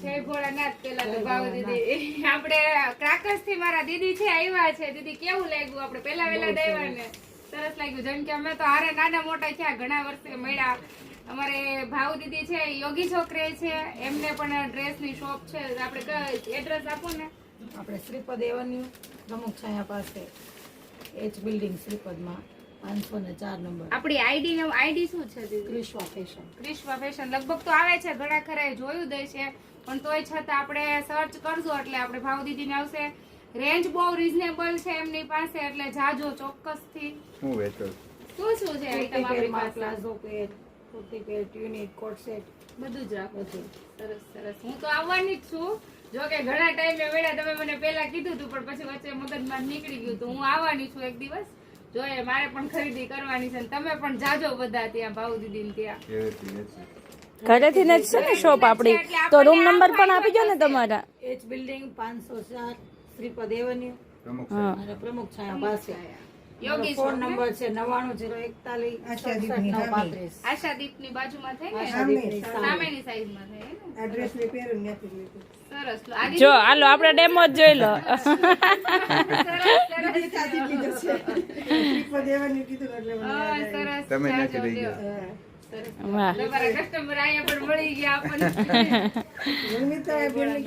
જય ભોળાનાથ. પેલા તો ભાવ દીદી આપણે ક્રાકર્સ થી મારા દીદી છે આવ્યા છે. દીદી કેવું લાગ્યું? આપણે પેલા વેલા આવ્યા ને સરસ લાગ્યું. જેમ કે અમે તો હારે નાના મોટા થયા, ઘણા વર્ષે મળ્યા. અમારે ભાવ દીદી છે યોગી છોકરે છે, એમને પણ ડ્રેસ ની શોપ છે. આપણે એડ્રેસ આપો ને. આપણે શ્રીપદ એવન્યુ પ્રમુખ છાયા પાસે એચ બિલ્ડિંગ શ્રીપદમાં 504 નંબર. આપણી આઈડી શું છે દીદી? ક્રિશ્વા ફેશન. ક્રિશ્વા ફેશન લગભગ તો આવે છે, ઘણા ખરા જોયું દે છે, પણ તોય છતાં આપણે સર્ચ કરજો એટલે આપણે ભાવ દીદીને આવશે. રેન્જ બહુ રીઝનેબલ છે એમની પાસે, એટલે જાજો ચોક્કસથી. હું વેચો શું છે આઈટમ આપણી પાસે? પ્લાઝો પેર, કુર્તી પેર, ટ્યુનિક, કોટ સેટ બધું જ રાખો છો. સરસ સરસ. હું તો આવવાની જ છું. જો કે ઘણા ટાઈમે વેળા તમે મને પહેલા કીધું હતું, પણ પછી વચ્ચે મગજમાં નીકળી ગયું. તો હું આવવાની છું એક દિવસ. જોઈએ, મારે પણ ખરીદી કરવાની છે. તમે પણ જાજો બધા ત્યાં ભાવ દીદી ત્યાં. ઘરેથી જ છે ને શોપ આપડી, તો રૂમ નંબર પણ આપી દો ને તમારા. એચ બિલ્ડિંગ 504 શ્રીપદ એવન્યુ પ્રમુખ અને પ્રમુખ છાયા પાસે. યોગી ફોન નંબર છે 990141 આશાદીપ ની બાજુમાં થાય ને, સામેની સાઈડ માં થાય ને. એડ્રેસ ને પેરું નથી લીધું. સરસ. જો હાલો આપણે ડેમો જ જોઈ લો. સાચી કીધું છે. શ્રીપદ એવન્યુ કીધું એટલે મને યાદ આવ્યું. સરસ. તમે જાજો નથી લઈ લ્યો. ગયા. સરસ. વાહ. તમારા કસ્ટમર અહીંયા પણ મળી ગયા આપણને. મમ્મી તો એ બેનને